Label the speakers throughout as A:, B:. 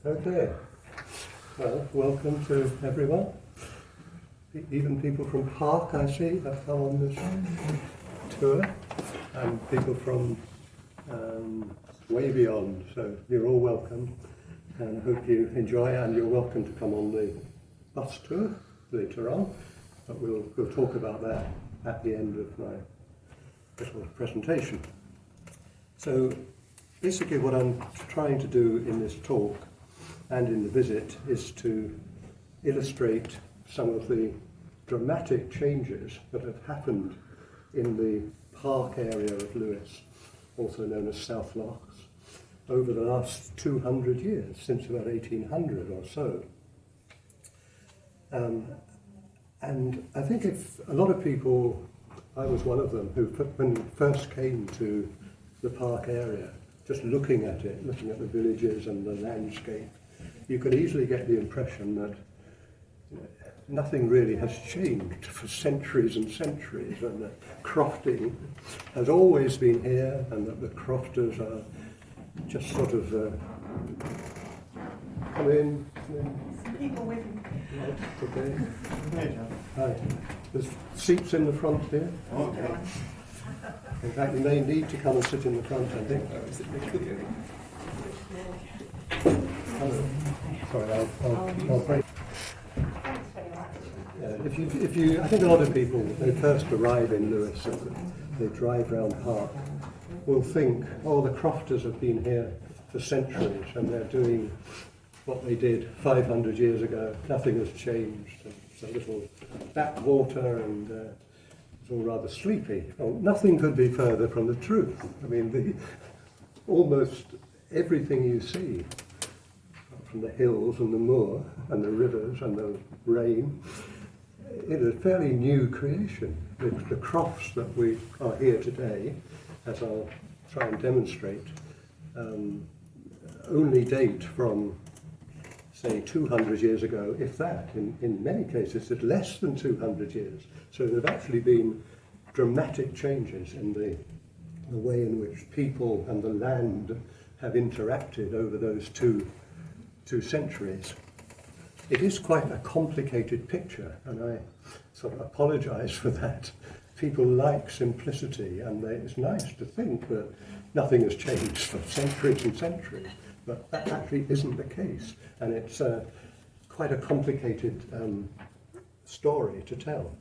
A: Okay, well, welcome to everyone. Even people from Pairc, I see, have come on this tour, and people from way beyond, so you're all welcome, and I hope you enjoy, and you're welcome to come on the bus tour later on, but we'll talk about that at the end of my little presentation. So basically what I'm trying to do in this talk and in the visit is to illustrate some of the dramatic changes that have happened in the Pairc area of Lewis, also known as South Lochs, over the last 200 years, since about 1800 or so. And I think if a lot of people, I was one of them, who when we first came to the Pairc area, just looking at it, looking at the villages and the landscape, you could easily get the impression that nothing really has changed for centuries and centuries, and that crofting has always been here, and that the crofters are just sort of come in.
B: People with you.
A: Okay. Hi. There's seats in the front here.
B: Okay.
A: In fact, you may need to come and sit in the front, I think. Hello. Sorry, I'll break.
B: Thanks very much.
A: If you, I think a lot of people, when they first arrive in Lewis and they drive round Pairc, will think, oh, the crofters have been here for centuries and they're doing what they did 500 years ago. Nothing has changed. It's a little backwater and it's all rather sleepy. Well, nothing could be further from the truth. I mean, almost everything you see, from the hills and the moor and the rivers and the rain, it is a fairly new creation. The crofts that we are here today, as I'll try and demonstrate, only date from, say, 200 years ago, if that. In many cases, it's less than 200 years. So there have actually been dramatic changes in the way in which people and the land have interacted over those two centuries. It is quite a complicated picture, and I sort of apologise for that. People like simplicity, and it's nice to think that nothing has changed for centuries and centuries, but that actually isn't the case, and it's quite a complicated story to tell.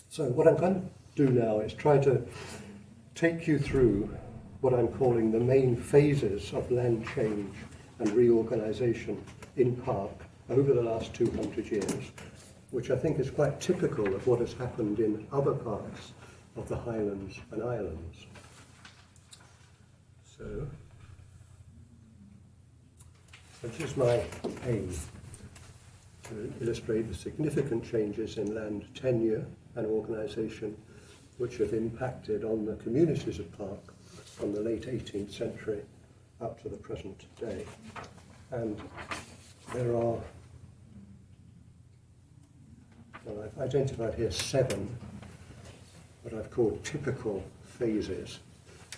A: So what I'm going to do now is try to take you through what I'm calling the main phases of land change and reorganisation in Pairc over the last 200 years, which I think is quite typical of what has happened in other parts of the Highlands and Islands. So this is my aim, to illustrate the significant changes in land tenure and organisation which have impacted on the communities of Pairc from the late 18th century up to the present day. And there are, well, I've identified here 7 what I've called typical phases,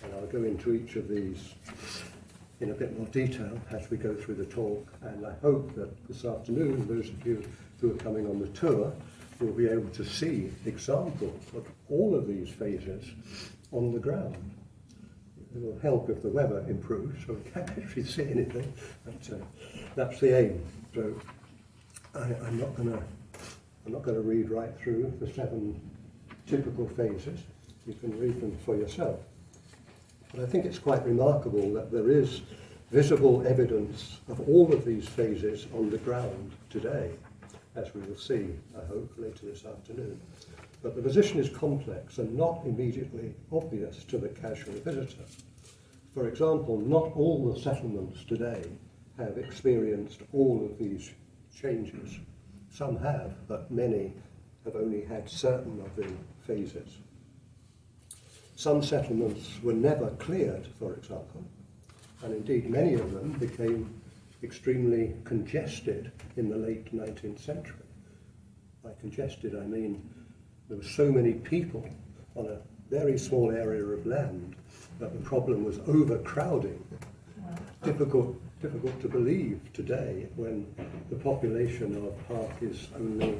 A: and I'll go into each of these in a bit more detail as we go through the talk, and I hope that this afternoon those of you who are coming on the tour will be able to see examples of all of these phases on the ground. It will help if the weather improves, so we can't actually see anything, but that's the aim. So I'm not going to read right through the 7 typical phases. You can read them for yourself. But I think it's quite remarkable that there is visible evidence of all of these phases on the ground today, as we will see, I hope, later this afternoon. But the position is complex and not immediately obvious to the casual visitor. For example, not all the settlements today have experienced all of these changes. Some have, but many have only had certain of the phases. Some settlements were never cleared, for example, and indeed many of them became extremely congested in the late 19th century. By congested, I mean there were so many people on a very small area of land that the problem was overcrowding difficult to believe today when the population of Pairc is only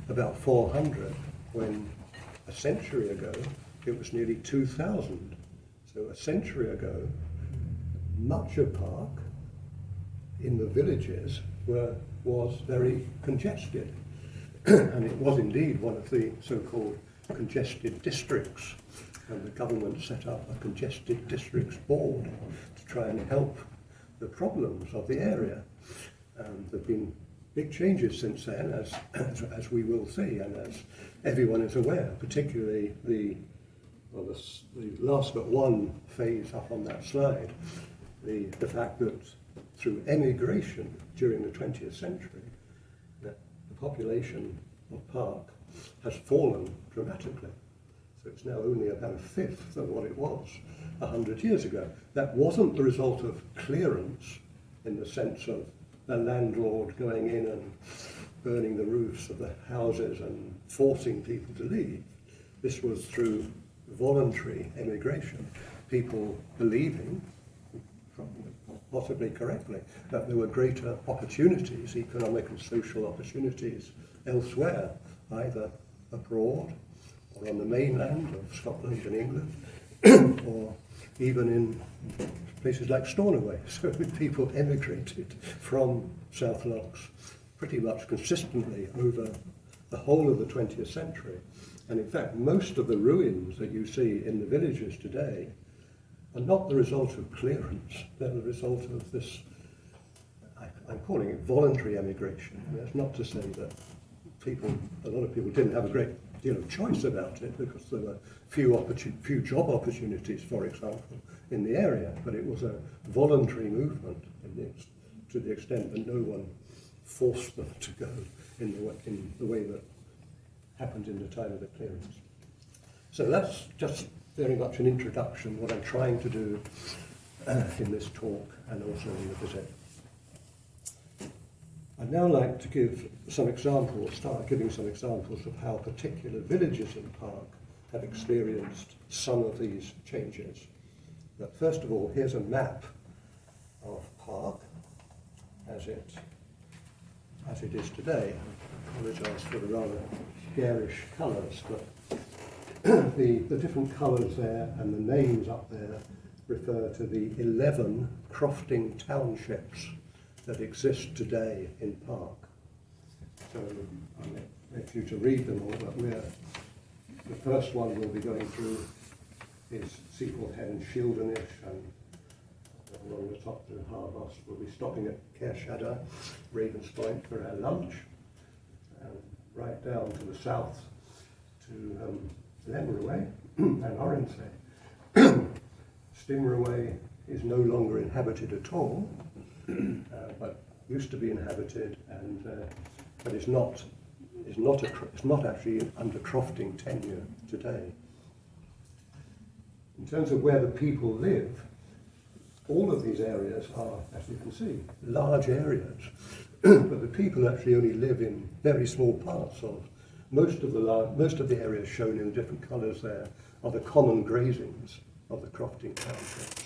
A: about 400, when a century ago it was nearly 2,000. So a century ago, much of Pairc in the villages was very congested. And it was indeed one of the so-called congested districts. And the government set up a congested districts board to try and help the problems of the area. There have been big changes since then, as we will see, and as everyone is aware, particularly the last but one phase up on that slide, the fact that through emigration during the 20th century, that the population of Pairc has fallen dramatically. So it's now only about a fifth of what it was 100 years ago. That wasn't the result of clearance in the sense of the landlord going in and burning the roofs of the houses and forcing people to leave. This was through voluntary emigration, people believing, possibly correctly, that there were greater opportunities, economic and social opportunities elsewhere, either abroad or on the mainland of Scotland and England, or even in places like Stornoway. So people emigrated from South Lochs pretty much consistently over the whole of the 20th century. And in fact, most of the ruins that you see in the villages today are not the result of clearance, they're the result of this, I'm calling it voluntary emigration. I mean, that's not to say that a lot of people didn't have a great deal of choice about it, because there were few job opportunities, for example, in the area, but it was a voluntary movement to the extent that no one forced them to go in the way that happened in the time of the clearance. So that's just very much an introduction, what I'm trying to do in this talk and also in the visit. I'd now like to give some examples, start giving some examples of how particular villages in Pairc have experienced some of these changes. But first of all, here's a map of Pairc as it is today. I apologise for the rather garish colours, but the different colours there and the names up there refer to the 11 crofting townships that exist today in Pairc. So I'll let you to read them all, but the first one we'll be going through is Seaporthead and Shieldenish, and along the top through Harboss. We'll be stopping at Cairshadder, Ravenspoint for our lunch, and right down to the south to Lemmerway and Oronsay. Stimmerway is no longer inhabited at all, but used to be inhabited, and but it's not actually under crofting tenure today. In terms of where the people live, all of these areas are, as you can see, large areas, but the people actually only live in very small parts of most of the areas shown in different colours there are the common grazings of the crofting townships.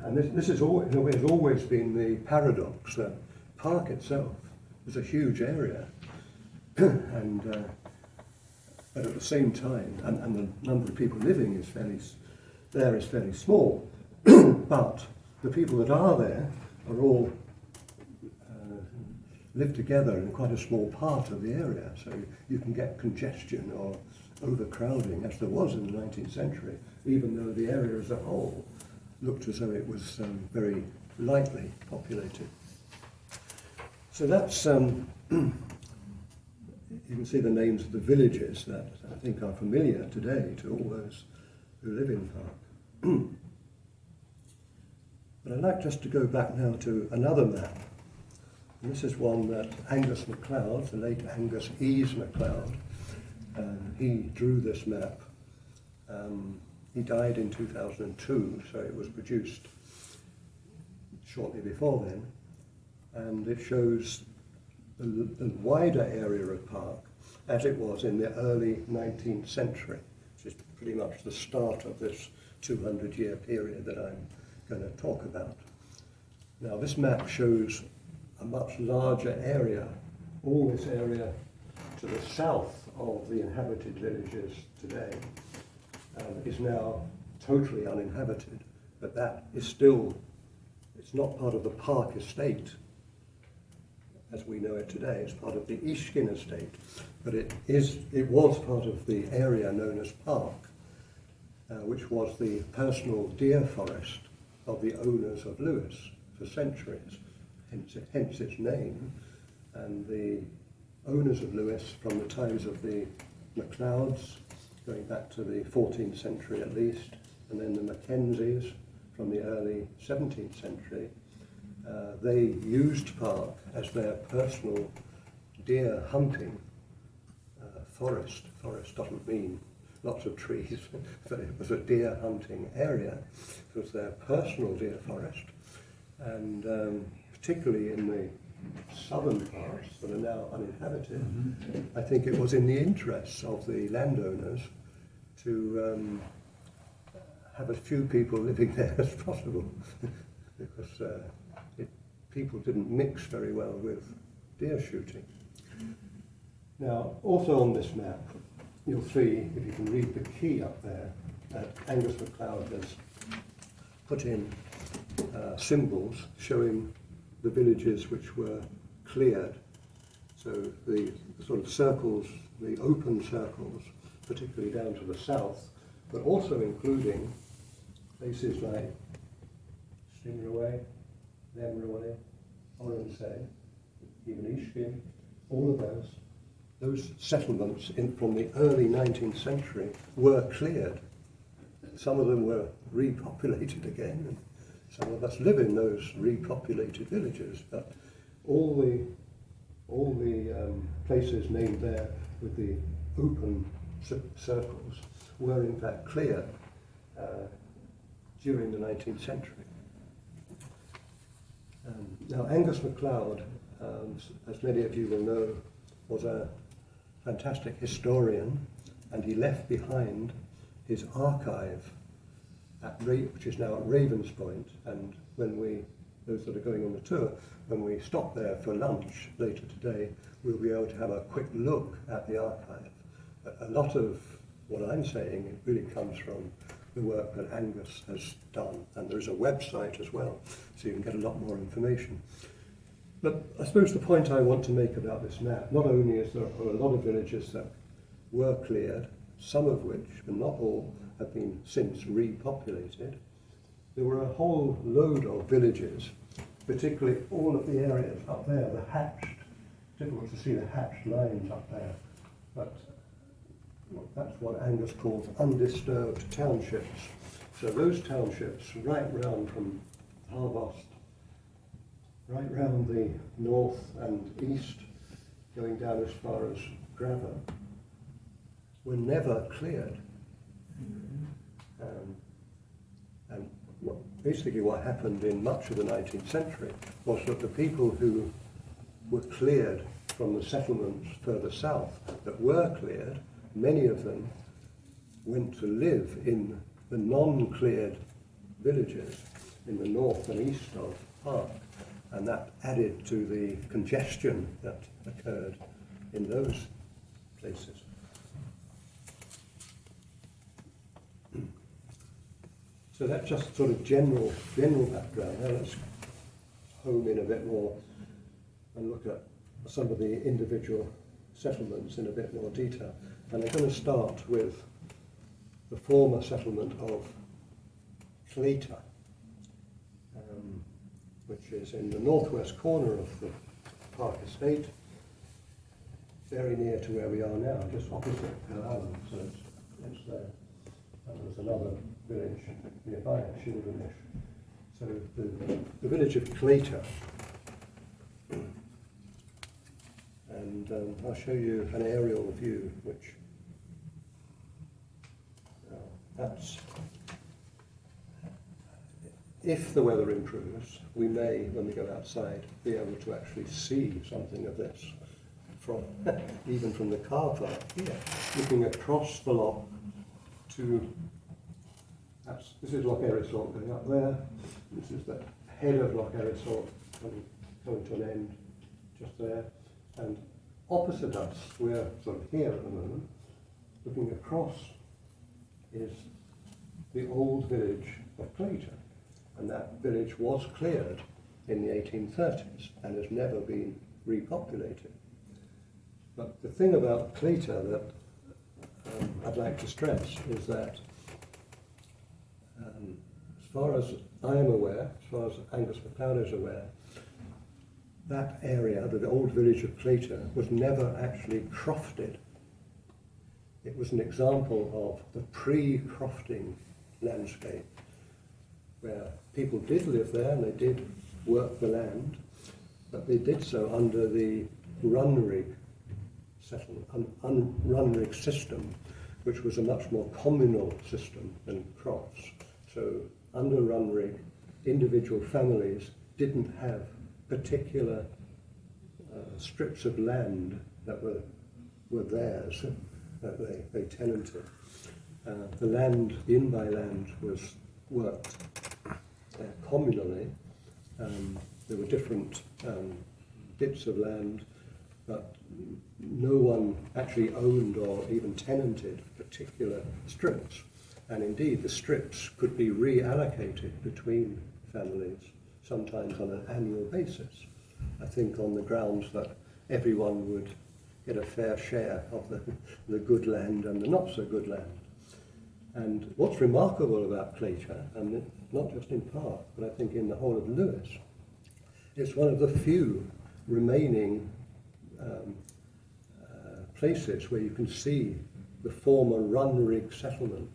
A: And this is always, in a way, has always been the paradox that Pairc itself is a huge area, and but at the same time, and the number of people living is fairly small, but the people that are there are all live together in quite a small part of the area, so you can get congestion or overcrowding, as there was in the 19th century, even though the area as a whole looked as though it was very lightly populated. So that's, you can see the names of the villages that I think are familiar today to all those who live in Pairc. But I'd like just to go back now to another map. And this is one that Angus MacLeod, the late Angus Ease MacLeod, he drew this map. He died in 2002, so it was produced shortly before then. And it shows the wider area of Pairc as it was in the early 19th century, which is pretty much the start of this 200-year period that I'm going to talk about. Now this map shows a much larger area. All this area to the south of the inhabited villages today is now totally uninhabited, but that is still, it's not part of the Pairc estate as we know it today. It's part of the Ishkin estate, but it was part of the area known as Pairc, which was the personal deer forest of the owners of Lewis for centuries, hence its name. And the owners of Lewis from the times of the MacLeods, going back to the 14th century at least, and then the Mackenzies from the early 17th century, they used Pairc as their personal deer hunting forest. Forest doesn't mean lots of trees, but it was a deer hunting area. It was their personal deer forest, and particularly in the southern parts that are now uninhabited, I think it was in the interests of the landowners to have as few people living there as possible, because people didn't mix very well with deer shooting. Now, also on this map, you'll see, if you can read the key up there, that Angus MacLeod has put in symbols showing the villages which were cleared. So the sort of circles, the open circles, particularly down to the south, but also including places like Stingraway, Lemraway, Oronsay, even Ishkin, all of those settlements from the early 19th century were cleared. Some of them were repopulated again, and some of us live in those repopulated villages, but all the places named there with the open circles were in fact cleared during the 19th century. Now Angus MacLeod, as many of you will know, was a fantastic historian, and he left behind his archive which is now at Ravenspoint, and when those that are going on the tour, when we stop there for lunch later today, we'll be able to have a quick look at the archive. A lot of what I'm saying, it really comes from the work that Angus has done, and there is a website as well, so you can get a lot more information. But I suppose the point I want to make about this map, not only is there a lot of villages that were cleared, some of which, but not all, have been since repopulated, there were a whole load of villages, particularly all of the areas up there, the hatched, difficult to see the hatched lines up there, but that's what Angus calls undisturbed townships. So those townships right round from Harbost, right round the north and east, going down as far as Graver, were never cleared. And basically what happened in much of the 19th century was that the people who were cleared from the settlements further south that were cleared, many of them went to live in the non-cleared villages in the north and east of Pairc, and that added to the congestion that occurred in those places. So that's just sort of general background. Now let's home in a bit more and look at some of the individual settlements in a bit more detail. And I'm going to start with the former settlement of Cleita, which is in the northwest corner of the Pairc estate, very near to where we are now, just opposite Balallan, so it's there. And there's another village nearby, Shildenish. So the village of Cleita, and I'll show you an aerial view, which that's, if the weather improves, we may, when we go outside, be able to actually see something of this from even from the car park here, looking across the loch to, this is Loch Erisloch going up there, This is the head of Loch Erisort coming to an end just there. And opposite us, we're sort of here at the moment, looking across is the old village of Clayton. And that village was cleared in the 1830s and has never been repopulated. But the thing about Clayton that I'd like to stress is that as far as I am aware, as far as Angus MacLeod is aware, that area, the old village of Clayton, was never actually crofted. It was an example of the pre-crofting landscape, where people did live there and they did work the land, but they did so under the Runrig settlement, Runrig system, which was a much more communal system than Crofts. So under Runrig, individual families didn't have particular strips of land that were theirs, that they tenanted. The land, the in-by land, was worked communally. There were different bits of land, but no one actually owned or even tenanted particular strips. And indeed, the strips could be reallocated between families, sometimes on an annual basis. I think on the grounds that everyone would get a fair share of the good land and the not so good land. And what's remarkable about Clayton, and not just in Pairc, but I think in the whole of Lewis, it's one of the few remaining places where you can see the former Runrig settlement,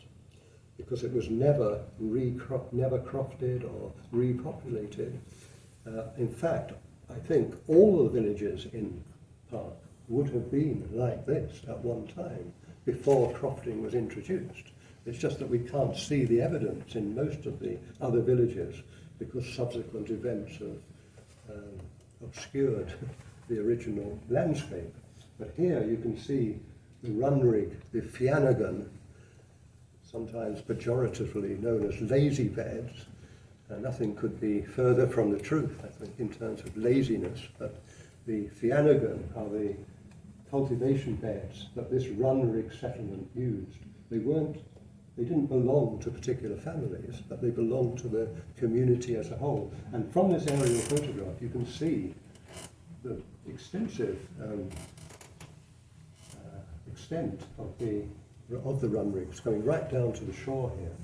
A: because it was never crofted or repopulated. In fact, I think all the villages in Pairc would have been like this at one time before crofting was introduced. It's just that we can't see the evidence in most of the other villages because subsequent events have obscured the original landscape. But here you can see the Runrig, the Fiannagan, sometimes pejoratively known as lazy beds. Nothing could be further from the truth, I think, in terms of laziness. But the Fiannagan are the cultivation beds that this Runrig settlement used. They didn't belong to particular families, but they belonged to the community as a whole. And from this aerial photograph, you can see the extensive extent of the Runrigs going right down to the shore here.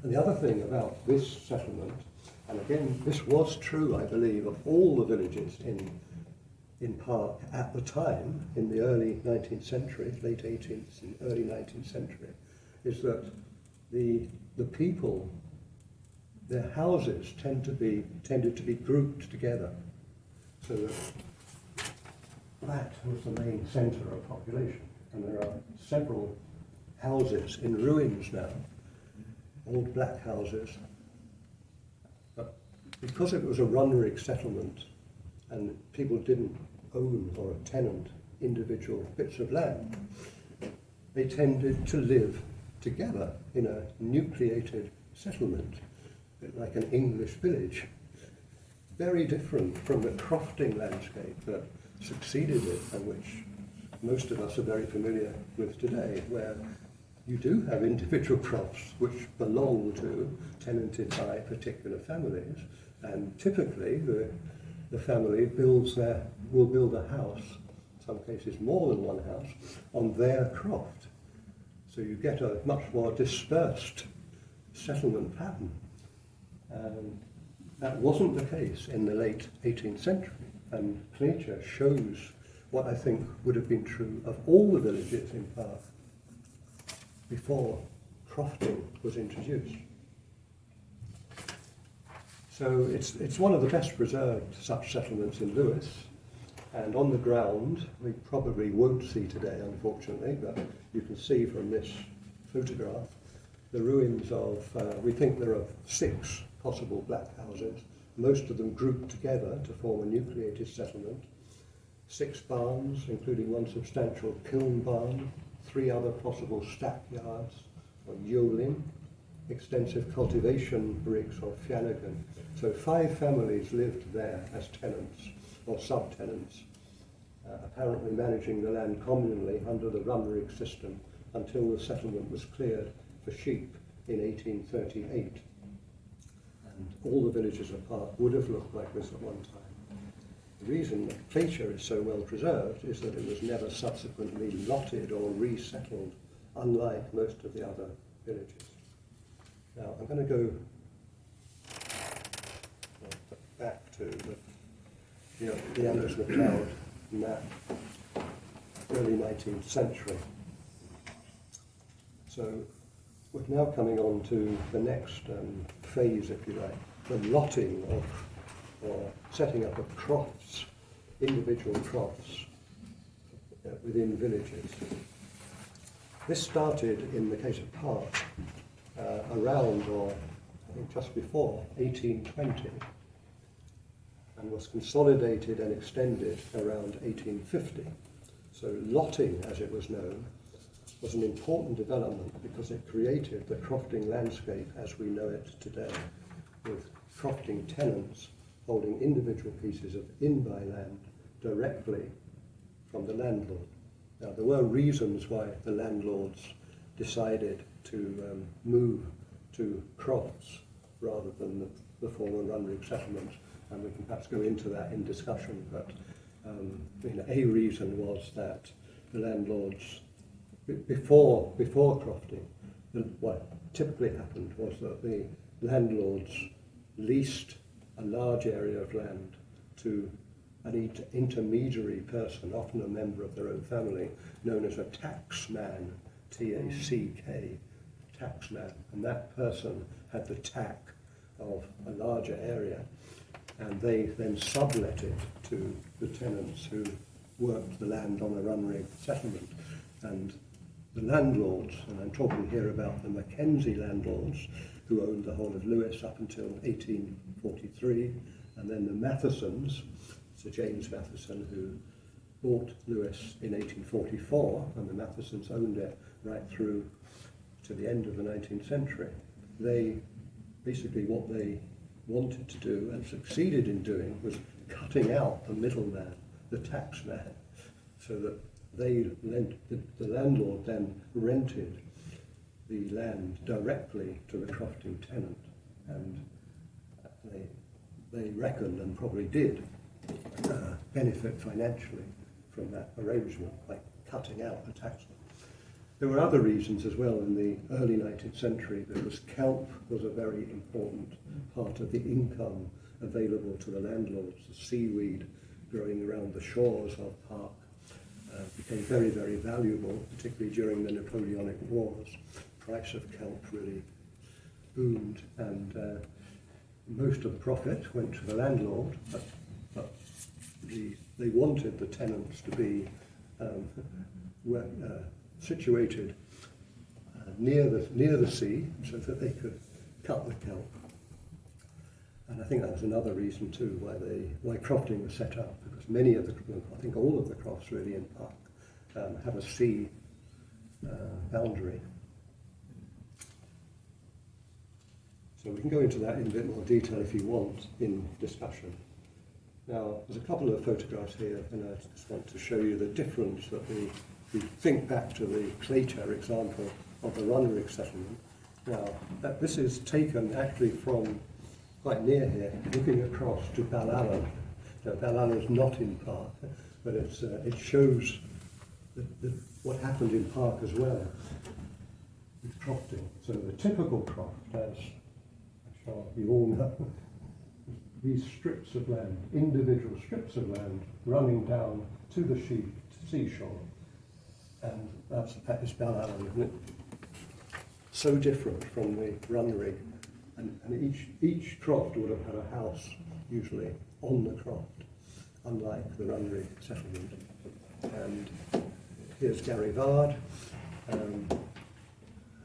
A: And the other thing about this settlement, and again, this was true, I believe, of all the villages in Pairc at the time, in the early 19th century, late 18th and early 19th century, is that the people, their houses tended to be grouped together. So that was the main centre of population. And there are several houses in ruins now, old black houses. But because it was a Runrig settlement and people didn't own or tenant individual bits of land, they tended to live together in a nucleated settlement, a bit like an English village. Very different from the crofting landscape that succeeded it, and which most of us are very familiar with today, where you do have individual crofts which belong to, tenanted by particular families, and typically the family will build a house, in some cases more than one house, on their croft. So you get a much more dispersed settlement pattern. That wasn't the case in the late 18th century, and Clayton shows what I think would have been true of all the villages in Pairc before crofting was introduced. So it's one of the best preserved such settlements in Lewis, and on the ground we probably won't see today, unfortunately, but you can see from this photograph the ruins of, we think there are 6 possible black houses, most of them grouped together to form a nucleated settlement, 6 barns, including one substantial kiln barn, 3 other possible stackyards or yolin, extensive cultivation rigs of Flanagan. So 5 families lived there as tenants or subtenants, apparently managing the land communally under the run rig system until the settlement was cleared for sheep in 1838. And all the villages of Pairc would have looked like this at one time. The reason that Pairc is so well preserved is that it was never subsequently lotted or resettled, unlike most of the other villages. Now I'm going to go back to the Anders MacLeod map, early 19th century. So we're now coming on to the next phase, if you like, the lotting of, or setting up of crofts, individual crofts within villages. This started in the case of Pairc around, or I think just before, 1820, and was consolidated and extended around 1850. So lotting, as it was known, was an important development because it created the crofting landscape as we know it today, with crofting tenants holding individual pieces of in-by land directly from the landlord. Now, there were reasons why the landlords decided to move to crofts rather than the former run rig settlements, and we can perhaps go into that in discussion, but a reason was that the landlords, before crofting, what typically happened was that the landlords leased a large area of land to an intermediary person, often a member of their own family, known as a taxman, T-A-C-K, taxman, and that person had the tack of a larger area, and they then sublet it to the tenants who worked the land on a run rig settlement. And the landlords, and I'm talking here about the Mackenzie landlords, who owned the whole of Lewis up until 1843, and then the Mathesons, Sir James Matheson, who bought Lewis in 1844, and the Mathesons owned it right through to the end of the 19th century. They, basically what they wanted to do and succeeded in doing was cutting out the middleman, the taxman, so that the landlord then rented the land directly to the crofting tenant, and they reckoned, and probably did, benefit financially from that arrangement by cutting out the taxman. There were other reasons as well in the early 19th century, because kelp was a very important part of the income available to the landlords. The seaweed growing around the shores of Pairc became very, very valuable, particularly during the Napoleonic Wars. The price of kelp really boomed, and most of the profit went to the landlord, but they wanted the tenants to be situated near the sea, so that they could cut the kelp. And I think that was another reason too why crofting was set up, because many of I think all of the crofts really in Pairc have a sea boundary. So we can go into that in a bit more detail if you want in discussion. Now, there's a couple of photographs here, and I just want to show you the difference that we think back to the Claytor example of the run rig settlement. Now, this is taken actually from quite near here, looking across to Balallan. Now, Balallan is not in Pairc, but it shows what happened in Pairc as well with crofting. So the typical croft, as I'm sure you all know, these strips of land, individual strips of land, running down to the seashore. And that is Balallan, isn't it? So different from the run rig. And each croft would have had a house, usually, on the croft, unlike the run rig settlement. And here's Gary Vard,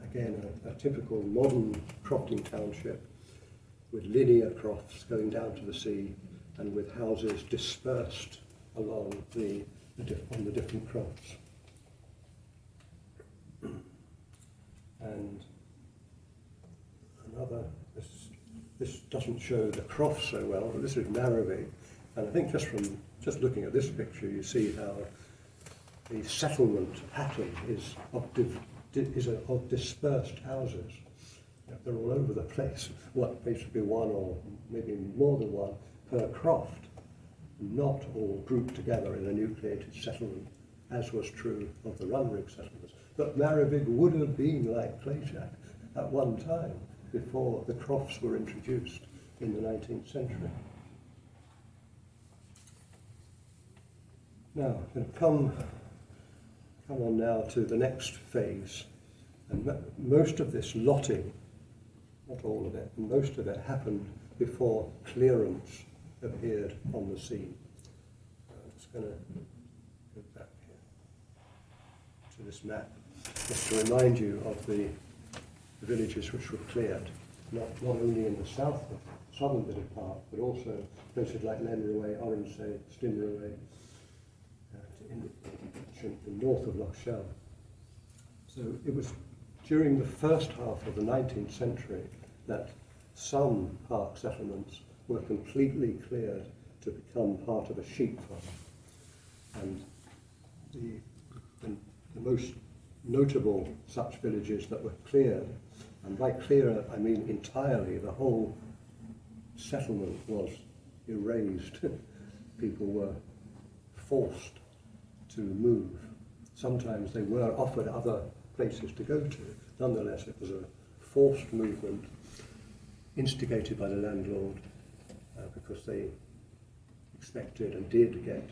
A: again a typical modern crofting township, with linear crofts going down to the sea, and with houses dispersed along on the different crofts. And another, this doesn't show the Crofts so well, but this is Narrowby. And I think just looking at this picture, you see how the settlement pattern is of dispersed houses. They're all over the place. Basically one or maybe more than one per croft, not all grouped together in a nucleated settlement, as was true of the Runrig settlements. But Narrowby would have been like Claychack at one time, before the Crofts were introduced in the 19th century. Now, I'm going to come on now to the next phase. And most of this lotting, not all of it, most of it happened before clearance appeared on the scene. I'm just going to go back here to this map, just to remind you of the villages which were cleared, not only in the southern bit of Pairc, but also places like Lenraway, Oronsay, Stinraway, in the north of Loch Shel. So it was during the first half of the 19th century that some Pairc settlements were completely cleared to become part of a sheep farm. And the most notable such villages that were cleared, and by clear I mean entirely, the whole settlement was erased. People were forced to move. Sometimes they were offered other places to go to. Nonetheless, it was a forced movement instigated by the landlord because they expected and did get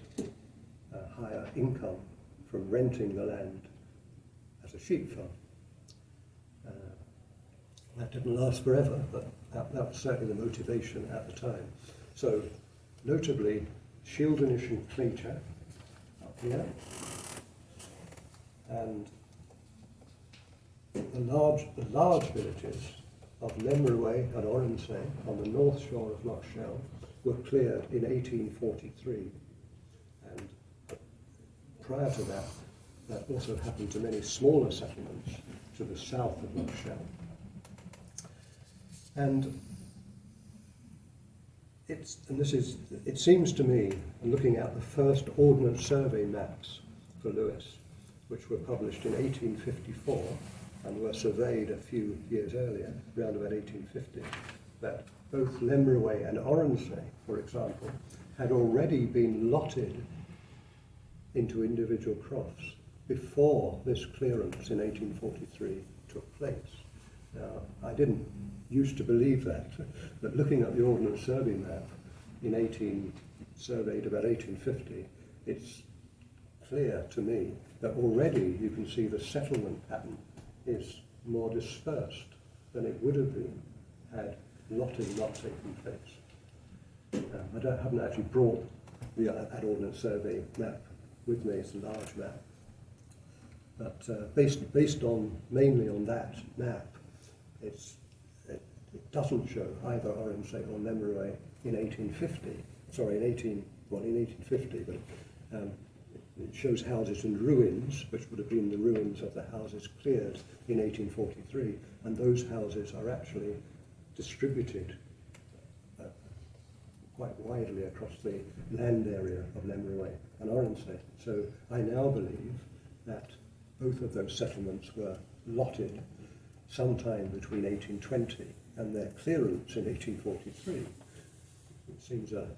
A: a higher income from renting the land as a sheep farm. That didn't last forever, but that was certainly the motivation at the time. So, notably, Shieldenish and Claychack up here, and the large villages of Lemraway and Oronsay on the north shore of Loch Shel were cleared in 1843, and prior to that, that also happened to many smaller settlements to the south of Loch Shel. And it seems to me, looking at the first Ordnance Survey maps for Lewis, which were published in 1854 and were surveyed a few years earlier, around about 1850, that both Lemraway and Oronsay, for example, had already been lotted into individual crofts before this clearance in 1843 took place. Now, I didn't used to believe that, but looking at the Ordnance Survey map surveyed about 1850, it's clear to me that already you can see the settlement pattern is more dispersed than it would have been had lotting not taken place. I haven't actually brought that Ordnance Survey map with me. It's a large map, but based on mainly on that map, it doesn't show either Oronsay or Lemraway in 1850. Sorry, in 1850, but it shows houses in ruins, which would have been the ruins of the houses cleared in 1843, and those houses are actually distributed quite widely across the land area of Lemraway and Oronsay. So I now believe that both of those settlements were lotted sometime between 1820 and their clearance in 1843. It seems an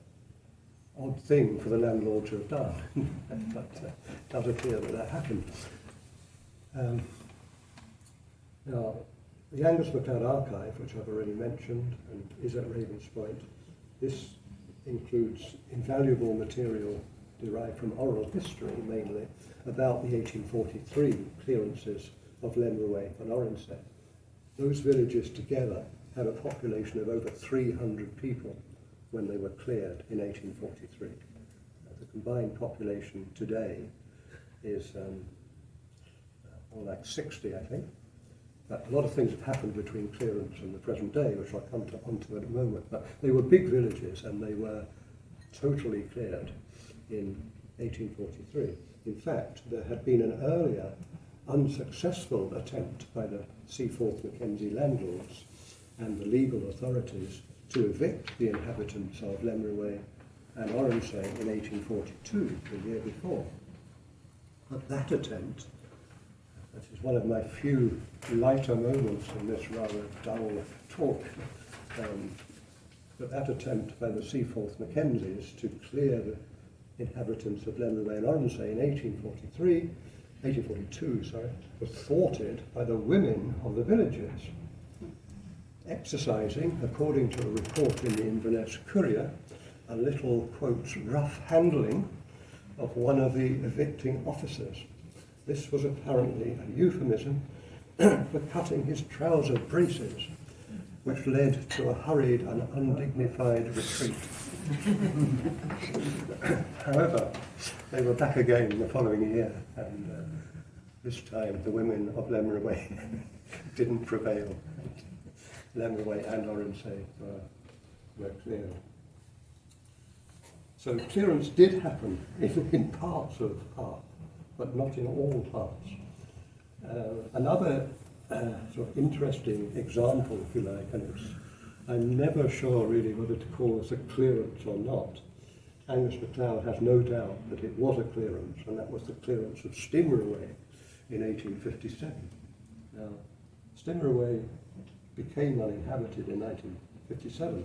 A: odd thing for the landlord to have done, but it does appear that happened. Now, the Angus MacLeod Archive, which I've already mentioned and is at Ravenspoint, this includes invaluable material derived from oral history mainly about the 1843 clearances of Lemraway and Oronsay. Those villages together had a population of over 300 people when they were cleared in 1843. The combined population today is more like 60, I think. But a lot of things have happened between clearance and the present day, which I'll come onto in a moment. But they were big villages, and they were totally cleared in 1843. In fact, there had been an earlier unsuccessful attempt by the Seaforth Mackenzie landlords and the legal authorities to evict the inhabitants of Lemreway and Oronsay in 1842, the year before. But that attempt, that is one of my few lighter moments in this rather dull talk, but that attempt by the Seaforth Mackenzies to clear the inhabitants of Lemreway and Oronsay in 1842, was thwarted by the women of the villages, exercising, according to a report in the Inverness Courier, a little, quote, rough handling of one of the evicting officers. This was apparently a euphemism for cutting his trouser braces, which led to a hurried and undignified retreat. However, they were back again the following year, and this time the women of Lemreway didn't prevail. Lemreway and Oronsay were cleared. So clearance did happen in parts of Pairc, but not in all parts. Another sort of interesting example, if you like, and I'm never sure really whether to call this a clearance or not. Angus MacLeod has no doubt that it was a clearance, and that was the clearance of Stimmerway in 1857. Now, Stimmerway became uninhabited in 1957,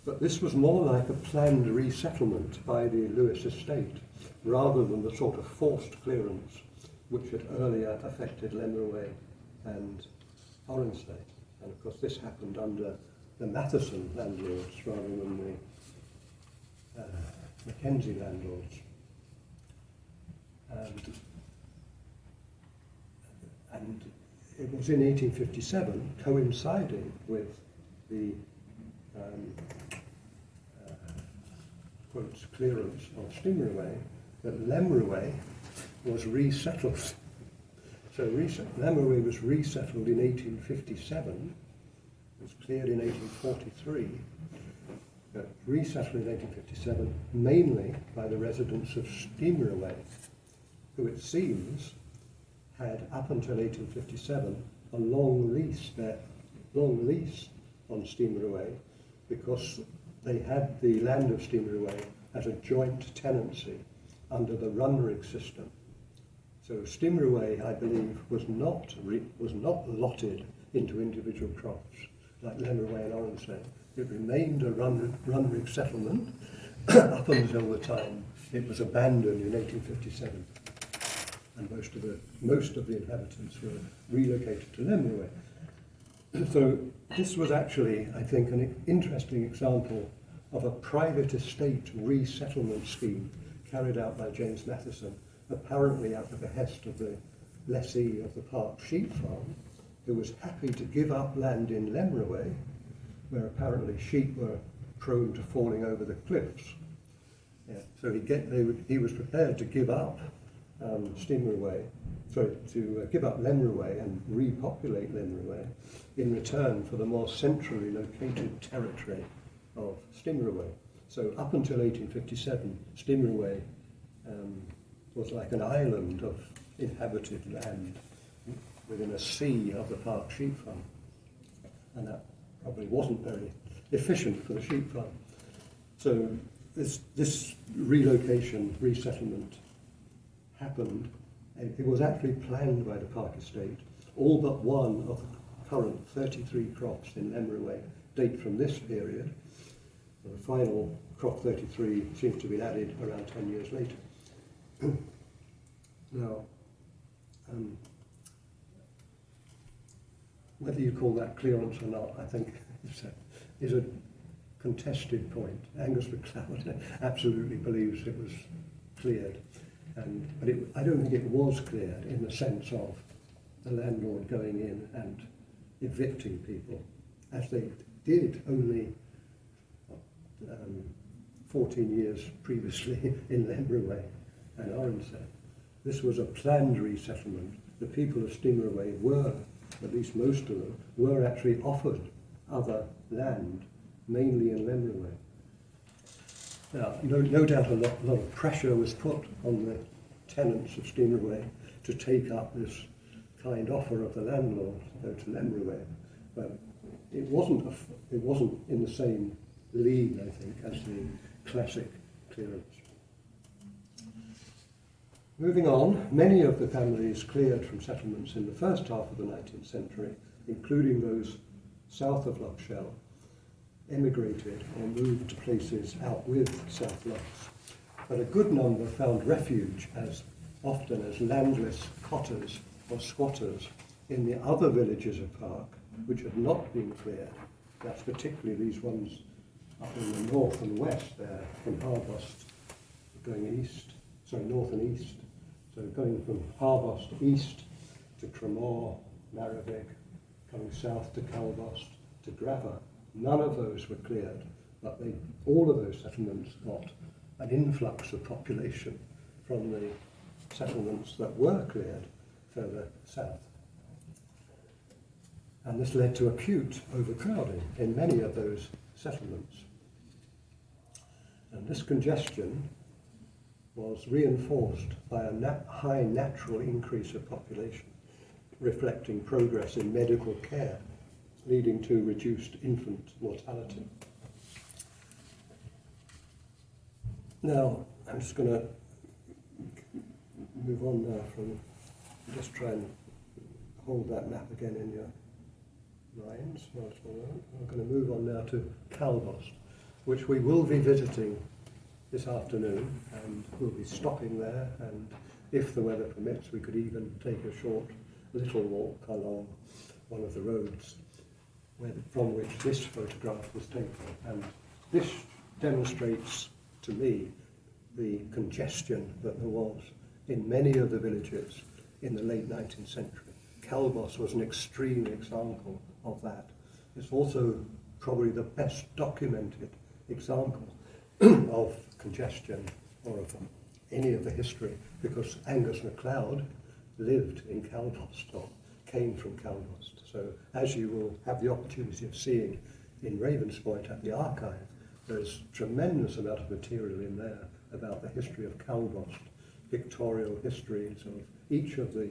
A: but this was more like a planned resettlement by the Lewis estate, rather than the sort of forced clearance which had earlier affected Lemreway and Oronsay. And of course this happened under the Matheson landlords rather than the Mackenzie landlords. And it was in 1857, coinciding with the quote, clearance of Stimmerway, that Lemreway was resettled. So Lemreway was resettled in 1857, was cleared in 1843, but resettled in 1857 mainly by the residents of Stimmerway, who it seems had up until 1857 a long lease on Stimmerway, because they had the land of Stimmerway as a joint tenancy under the Runrig system. So Stimmerway, I believe, was not lotted into individual crofts like Lemreway and Oronsay. It remained a Runrig settlement up until the time it was abandoned in 1857, and most of the inhabitants were relocated to Lemreway. So this was actually, I think, an interesting example of a private estate resettlement scheme carried out by James Matheson, apparently at the behest of the lessee of the Pairc sheep farm, who was happy to give up land in Lemreway, where apparently sheep were prone to falling over the cliffs. Yeah. So he was prepared to give up give up Lemreway and repopulate Lemreway in return for the more centrally located territory of Stimmerway. So up until 1857, Stimmerway was like an island of inhabited land within a sea of the Pairc sheep farm. And that probably wasn't very efficient for the sheep farm. So this relocation, resettlement happened. It was actually planned by the Pairc estate. All but one of the current 33 crofts in Lemreway date from this period. The final crop 33 seems to have been added around 10 years later. Now, whether you call that clearance or not, I think is a contested point. Angus MacLeod absolutely believes it was cleared, but I don't think it was cleared in the sense of the landlord going in and evicting people, as they did only 14 years previously in Lemreway and Oronsay. This was a planned resettlement. The people of Stimmerway were, at least most of them, were actually offered other land, mainly in Lemreway. Now, no doubt a lot of pressure was put on the tenants of Stimmerway to take up this kind offer of the landlord to go to Lemreway, but it wasn't in the same league, I think, as the classic clearance. Moving on, many of the families cleared from settlements in the first half of the 19th century, including those south of Loch Shell, emigrated or moved to places out with South Lochs. But a good number found refuge as often as landless cotters or squatters in the other villages of Pairc, which had not been cleared. That's particularly these ones up in the north and west there, from Harbost going east, north and east. So going from Harbost east to Cremor, Narrabig, coming south to Calbost, to Grava. None of those were cleared, but all of those settlements got an influx of population from the settlements that were cleared further south. And this led to acute overcrowding in many of those settlements. And this congestion was reinforced by a high natural increase of population, reflecting progress in medical care, leading to reduced infant mortality. Now, I'm just going to move on now just try and hold that map again in your minds. I'm going to move on now to Calbost, which we will be visiting this afternoon, and we'll be stopping there, and if the weather permits, we could even take a short little walk along one of the roads from which this photograph was taken. And this demonstrates to me the congestion that there was in many of the villages in the late 19th century. Calbost was an extreme example of that. It's also probably the best documented example of congestion or of any of the history, because Angus MacLeod lived in Calbost or came from Calbost. So as you will have the opportunity of seeing in Ravenspoint at the archive, there's tremendous amount of material in there about the history of Calbost, pictorial histories of each of the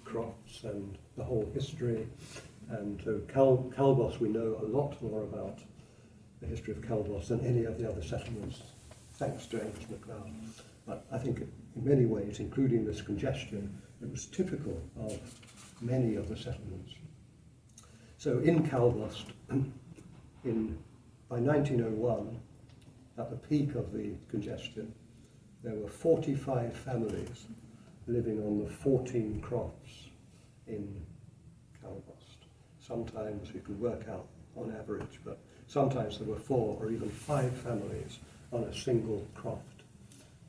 A: Crofts and the whole history. And so Calbost, we know a lot more about the history of Calbost than any of the other settlements, thanks to Angus MacLeod. But I think in many ways, including this congestion, it was typical of many of the settlements. So in Calbost, by 1901, at the peak of the congestion, there were 45 families living on the 14 Crofts in Calbost. Sometimes you can work out on average, but sometimes there were 4 or even 5 families on a single croft.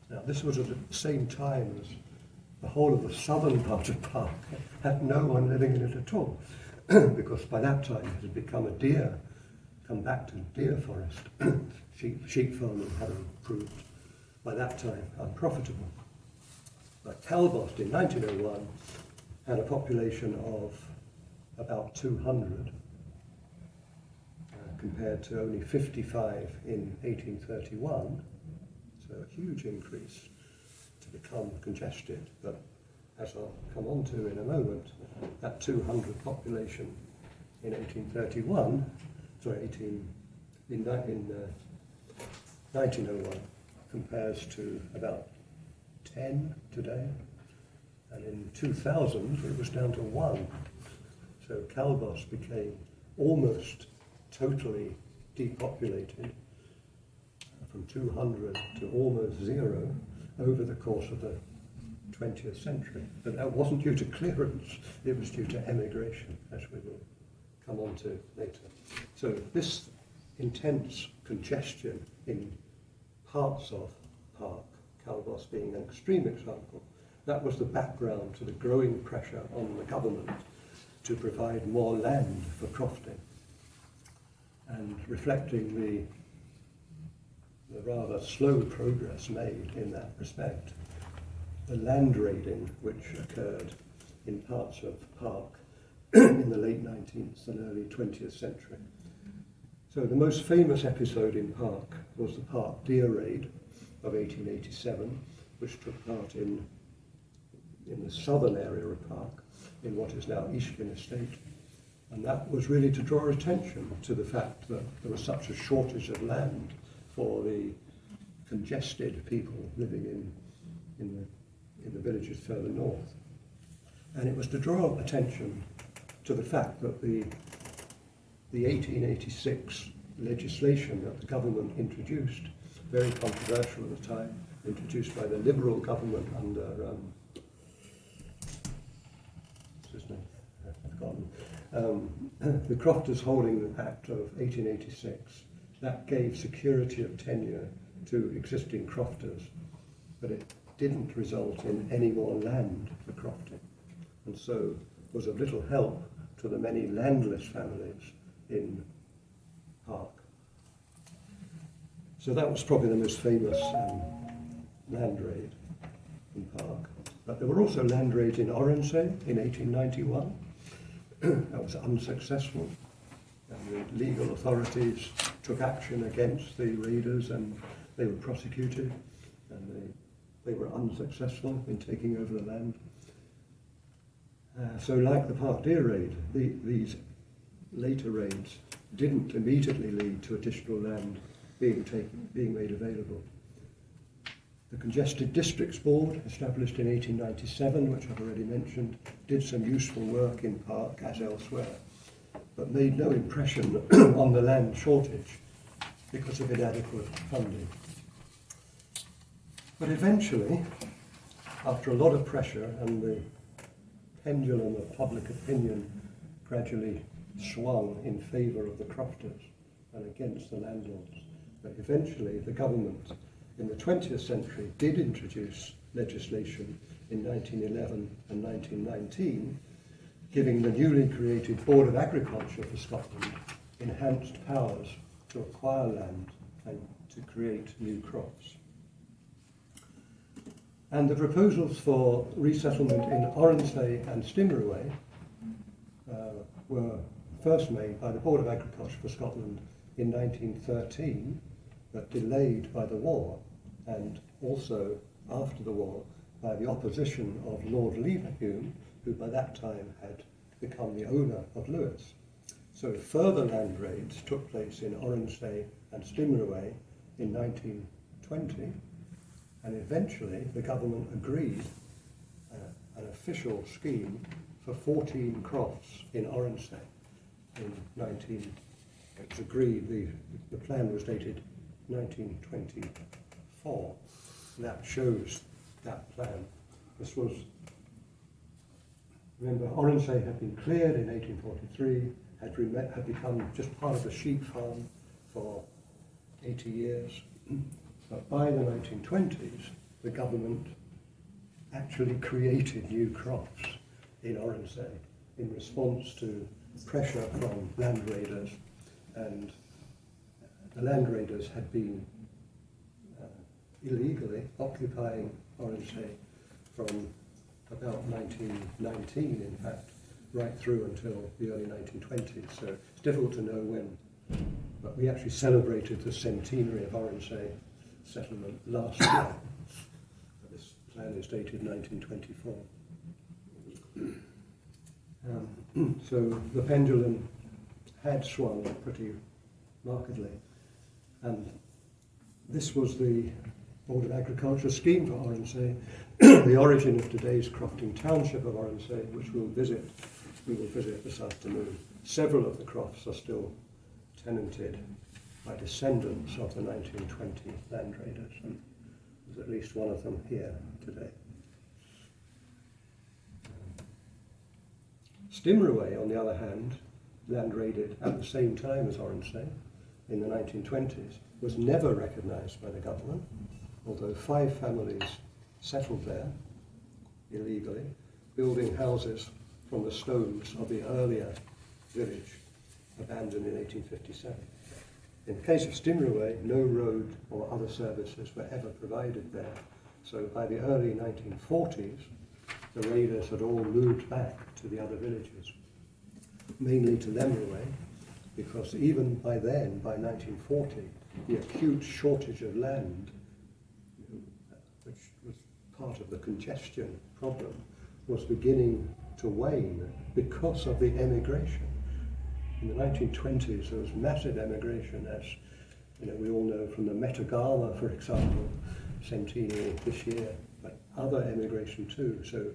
A: Now this was at the same time as the whole of the southern part of Pairc had no one living in it at all, because by that time it had become come back to deer forest. Sheep farming had proved by that time unprofitable. But Calbost in 1901 had a population of about 200, compared to only 55 in 1831, so a huge increase to become congested. But as I'll come on to in a moment, that 200 population in 1901 compares to about 10 today, and in 2000 it was down to 1. So Calbost became almost totally depopulated, from 200 to almost 0 over the course of the 20th century. But that wasn't due to clearance, it was due to emigration, as we will come on to later. So this intense congestion in parts of Pairc, Calbost being an extreme example, that was the background to the growing pressure on the government to provide more land for crofting, and reflecting the rather slow progress made in that respect. The land raiding which occurred in parts of Pairc in the late 19th and early 20th century. So the most famous episode in Pairc was the Pairc deer raid of 1887, which took part in the southern area of Pairc, in what is now Ishkin Estate. And that was really to draw attention to the fact that there was such a shortage of land for the congested people living in the villages further north. And it was to draw attention to the fact that the 1886 legislation that the government introduced, very controversial at the time, introduced by the Liberal government under, what's his name? I've forgotten. The Crofts Holding Act of 1886, that gave security of tenure to existing crofters, but it didn't result in any more land for crofting, and so was of little help to the many landless families in Pairc. So that was probably the most famous land raid in Pairc. But there were also land raids in Oronsay in 1891. That was unsuccessful. And the legal authorities took action against the raiders and they were prosecuted, and they were unsuccessful in taking over the land. So like the Pairc Deer raid, these later raids didn't immediately lead to additional land being made available. The Congested Districts Board, established in 1897, which I've already mentioned, did some useful work in Pairc as elsewhere, but made no impression on the land shortage because of inadequate funding. But eventually, after a lot of pressure and the pendulum of public opinion gradually swung in favour of the crofters and against the landlords, but eventually the government in the 20th century did introduce legislation in 1911 and 1919, giving the newly created Board of Agriculture for Scotland enhanced powers to acquire land and to create new crops. And the proposals for resettlement in Oronsay and Stimmerway were first made by the Board of Agriculture for Scotland in 1913, but delayed by the war, and also after the war by the opposition of Lord Leverhulme, who by that time had become the owner of Lewis. So further land raids took place in Oronsay and Stimmerway in 1920, and eventually the government agreed an official scheme for 14 crofts in Oronsay in it was agreed, the plan was dated 1924. That shows that plan. This was, remember, Oronsay had been cleared in 1843, had become just part of the sheep farm for 80 years. But by the 1920s, the government actually created new crops in Oronsay in response to pressure from land raiders, and the land raiders had been illegally occupying Oronsay from about 1919, in fact, right through until the early 1920s. So it's difficult to know when, but we actually celebrated the centenary of Oronsay settlement last year. This plan is dated 1924. So the pendulum had swung pretty markedly, and this was the Board of Agriculture scheme for Oronsay, the origin of today's Crofting township of Oronsay, which we will visit this afternoon. Several of the crofts are still tenanted by descendants of the 1920 land raiders, and there's at least one of them here today. Stimmerway, on the other hand, land raided at the same time as Oronsay in the 1920s, was never recognised by the government, although 5 families settled there illegally, building houses from the stones of the earlier village abandoned in 1857. In the case of Stimmerway, no road or other services were ever provided there, so by the early 1940s, the raiders had all moved back to the other villages, mainly to Lemmerway, because even by then, by 1940, the acute shortage of land, which was part of the congestion problem, was beginning to wane because of the emigration. in the 1920s there was massive emigration, as we all know from the Metagama, for example, centenary this year, but other emigration too. So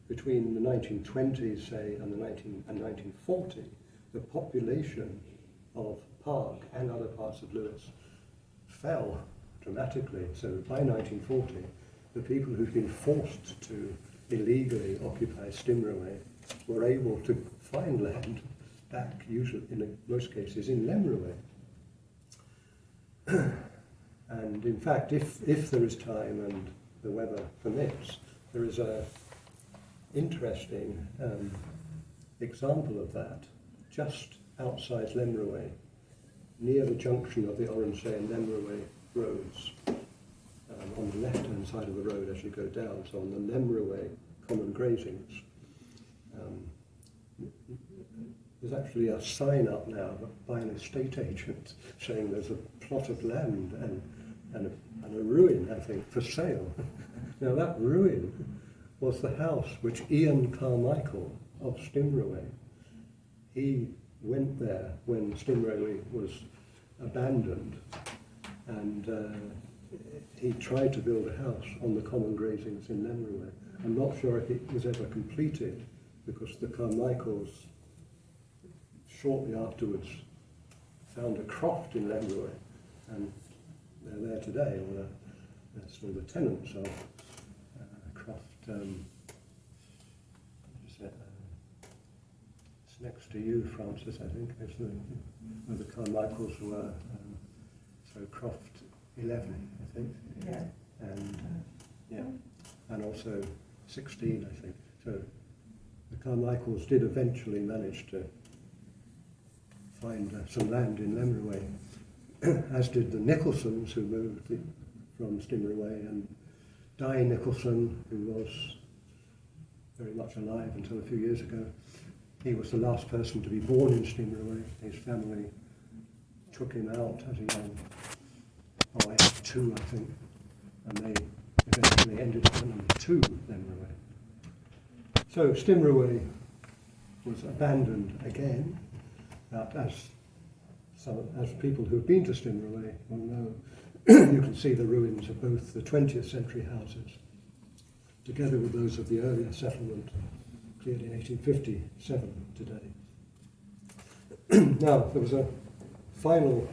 A: between the 1920s, say, and 1940, the population of Pairc and other parts of Lewis fell dramatically. So by 1940, the people who'd been forced to illegally occupy Stimroway were able to find land back, usually in most cases in Lemreway. And in fact, if there is time and the weather permits, there is a interesting example of that just outside Lemreway, near the junction of the Oronsay and Lemreway roads, on the left-hand side of the road as you go down, so on the Lemreway common grazings. There's actually a sign up now by an estate agent saying there's a plot of land and a ruin, I think, for sale. Now that ruin was the house which Ian Carmichael of Stimroway, he went there when Stimroway was abandoned, and he tried to build a house on the common grazings in Lemreway. I'm not sure if it was ever completed, because the Carmichaels shortly afterwards found a croft in Lemreway, and they're there today, or they're still the tenants of Croft. It's next to you, Francis, I think, is where the Carmichaels were. So Croft 11, I think.
B: Yeah.
A: And also 16, I think. So the Carmichaels did eventually manage to find some land in Lemreway, as did the Nicholsons, who moved from Stimroway, and Di Nicholson, who was very much alive until a few years ago. He was the last person to be born in Stimroway. His family took him out as a young, age 2, I think, and they eventually ended up at number 2 Lemreway. So Stimroway was abandoned again, as people who've been to Stimroway will know. You can see the ruins of both the 20th century houses, together with those of the earlier settlement, cleared in 1857 today. Now, there was a final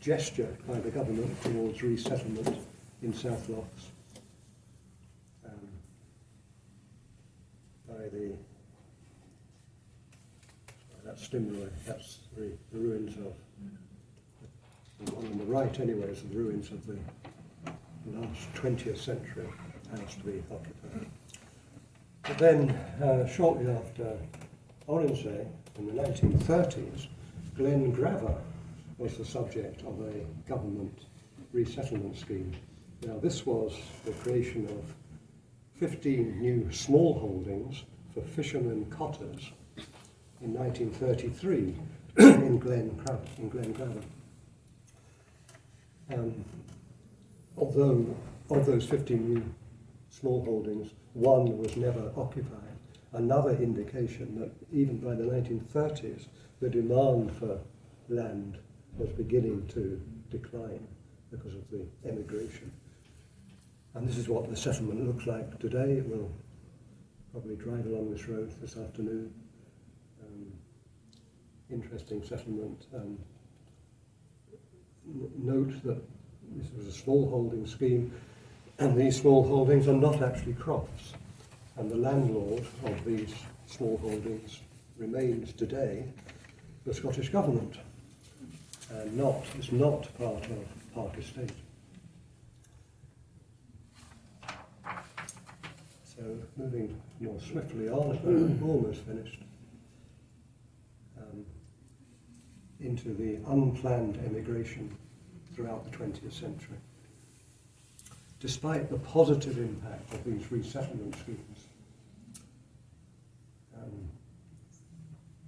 A: gesture by the government towards resettlement in South Lochs, that's Stimroway, that's the ruins of, on the right anyway, is the ruins of the last 20th century house to be occupied. But then, shortly after Oronsay, in the 1930s, Glen Grava was the subject of a government resettlement scheme. Now, this was the creation of 15 new small holdings for fishermen cotters in 1933 in Glen Grava. Although of those 15 new small holdings, one was never occupied, another indication that even by the 1930s, the demand for land was beginning to decline because of the emigration. And this is what the settlement looks like today. We'll probably drive along this road this afternoon. Interesting settlement. Note that this was a small holding scheme, and these small holdings are not actually Crofts. And the landlord of these small holdings remains today the Scottish Government, and is not part of Pairc Estate. So moving more swiftly on, I'm almost finished, into the unplanned emigration throughout the 20th century. Despite the positive impact of these resettlement schemes,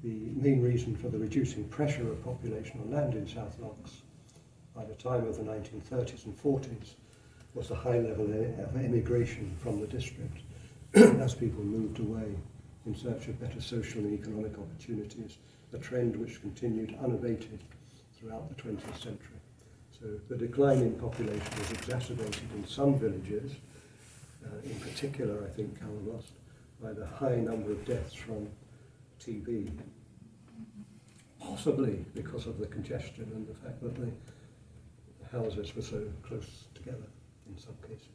A: the main reason for the reducing pressure of population on land in South Lochs by the time of the 1930s and 40s was the high level of emigration from the district as people moved away in search of better social and economic opportunities a trend which continued unabated throughout the 20th century. So the decline in population was exacerbated in some villages, in particular I think Kinloch, by the high number of deaths from TB, possibly because of the congestion and the fact that the houses were so close together in some cases.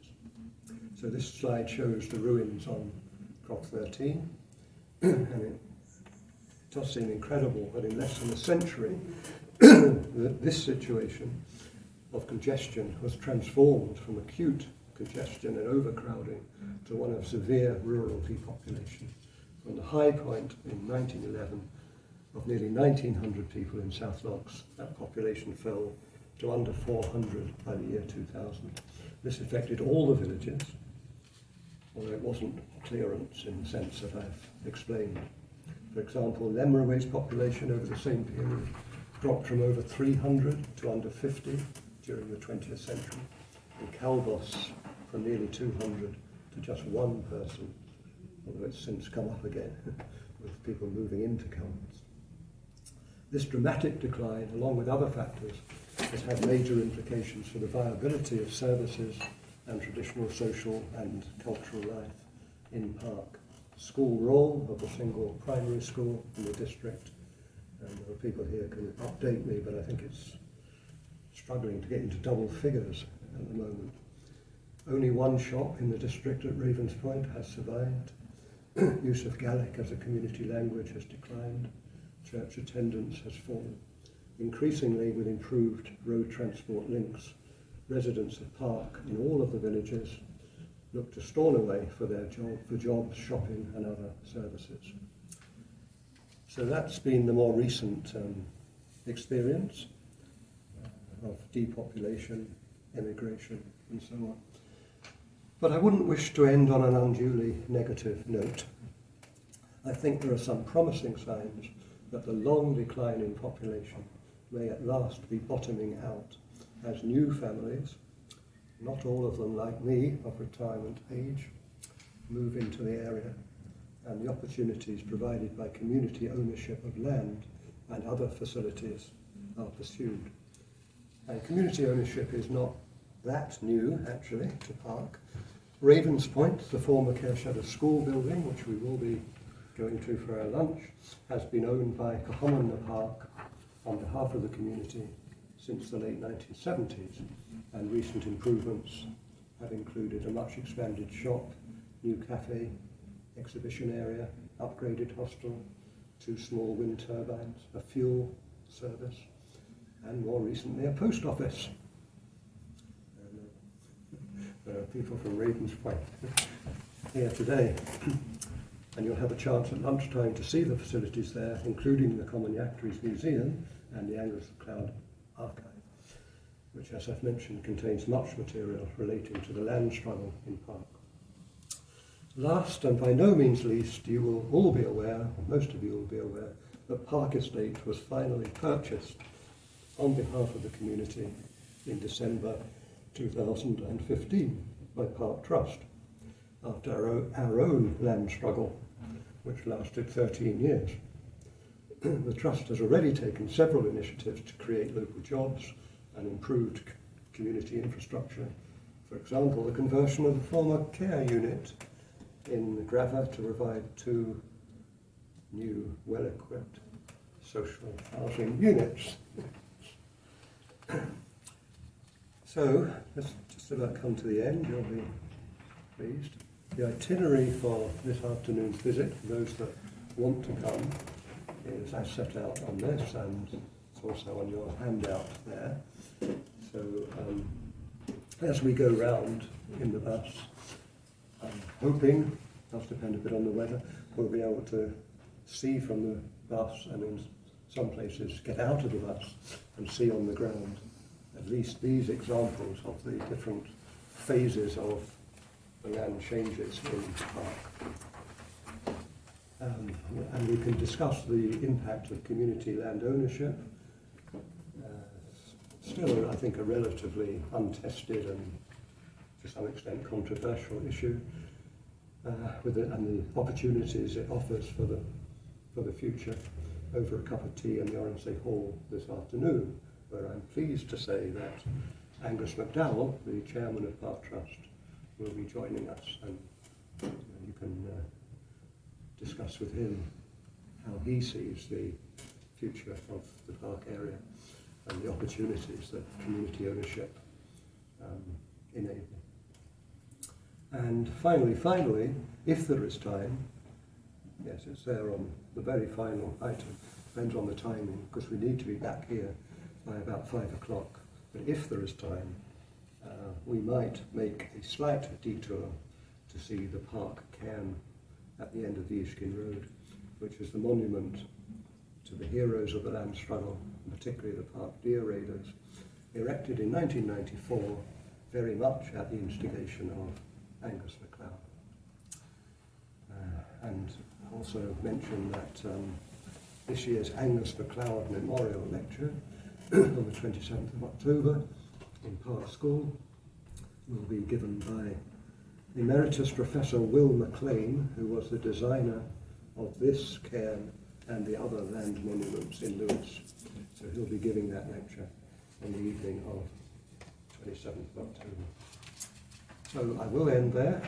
A: So this slide shows the ruins on Crofts 13, and it does seem incredible that in less than a century this situation of congestion was transformed from acute congestion and overcrowding to one of severe rural depopulation. From the high point in 1911 of nearly 1,900 people in South Lochs, that population fell to under 400 by the year 2000. This affected all the villages, although it wasn't clearance in the sense that I've explained. For example, Lemraway's population over the same period dropped from over 300 to under 50 during the 20th century, and Calbos from nearly 200 to just one person, although it's since come up again with people moving into Calbos. This dramatic decline, along with other factors, has had major implications for the viability of services and traditional social and cultural life in Pairc. School role of a single primary school in the district, and there are people here can update me, but I think it's struggling to get into double figures at the moment. Only one shop in the district at Ravens Point has survived. Use of Gaelic as a community language has declined. Church attendance has fallen. Increasingly, with improved road transport links, residents of Pairc in all of the villages look to Stornoway for jobs, shopping and other services. So that's been the more recent experience of depopulation, emigration and so on. But I wouldn't wish to end on an unduly negative note. I think there are some promising signs that the long decline in population may at last be bottoming out as new families, not all of them like me of retirement age, move into the area, and the opportunities provided by community ownership of land and other facilities are pursued. And community ownership is not that new, actually, to Pairc. Ravens Point, the former Cairshedder school building, which we will be going to for our lunch, has been owned by Cahomanna Pairc on behalf of the community since the late 1970s, and recent improvements have included a much expanded shop, new cafe, exhibition area, upgraded hostel, 2 small wind turbines, a fuel service, and more recently a post office. There are people from Ravens Point here today, and you'll have a chance at lunchtime to see the facilities there, including the Common Yactories Museum and the Angus Cloud Archive, which, as I've mentioned, contains much material relating to the land struggle in Pairc. Last, and by no means least, you will all be aware, or most of you will be aware, that Pairc Estate was finally purchased on behalf of the community in December 2015 by Pairc Trust, after our own land struggle, which lasted 13 years. The Trust has already taken several initiatives to create local jobs and improved community infrastructure. For example, the conversion of the former care unit in Grava to provide 2 new, well-equipped social housing units. So, let's just about come to the end, you'll be pleased. The itinerary for this afternoon's visit, for those that want to come, is as set out on this, and it's also on your handout there. So, as we go round in the bus, I'm hoping, does depend a bit on the weather, we'll be able to see from the bus, and in some places get out of the bus and see on the ground at least these examples of the different phases of the land changes in Pairc. And we can discuss the impact of community land ownership. Still, I think, a relatively untested and to some extent controversial issue, and the opportunities it offers for the future. over a cup of tea in the RNC Hall this afternoon, where I'm pleased to say that Angus McDowell, the chairman of Pairc Trust, will be joining us, and you can discuss with him how he sees the future of the Pairc area and the opportunities that community ownership enable. And finally, if there is time, yes, it's there on the very final item, depends on the timing, because we need to be back here by about 5 o'clock. But if there is time, we might make a slight detour to see the Pairc cairn at the end of the Ishkin Road, which is the monument to the heroes of the land struggle, and particularly the Pairc deer raiders, erected in 1994, very much at the instigation of Angus MacLeod. And also mention that this year's Angus MacLeod Memorial Lecture on the 27th of October in Pairc School will be given by Emeritus Professor Will MacLean, who was the designer of this cairn and the other land monuments in Lewis. So he'll be giving that lecture on the evening of 27th of October. So I will end there.